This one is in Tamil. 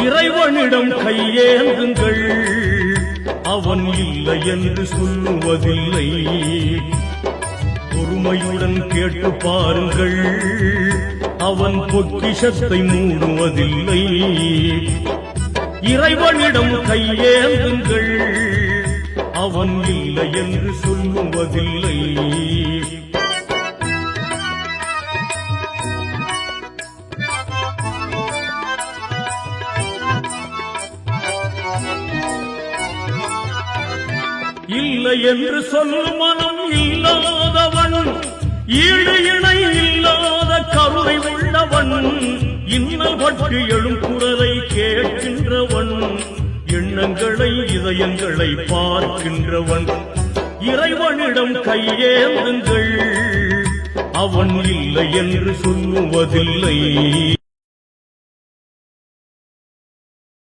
இறைவனிடம் கையேந்துங்கள், அவன் இல்லை என்று சொல்லுவதில்லை. பொறுமையுடன் கேட்டு பாருங்கள், அவன் பொக்கிஷத்தை மூடுவதில்லை. இறைவனிடம் கையேந்துங்கள், அவன் இல்லை என்று சொல்லுவதில்லை. இல்லை என்று சொல்லும் மனம் இல்லாதவன், ஈடு இணை இல்லாத கருணை உள்ளவன், இன்னல் பற்றி எழும் குரலை கேட்கின்றவன், எண்ணங்களை இதயங்களை பார்க்கின்றவன். இறைவனிடம் கையேந்துங்கள், அவன் இல்லை என்று சொல்லுவதில்லை.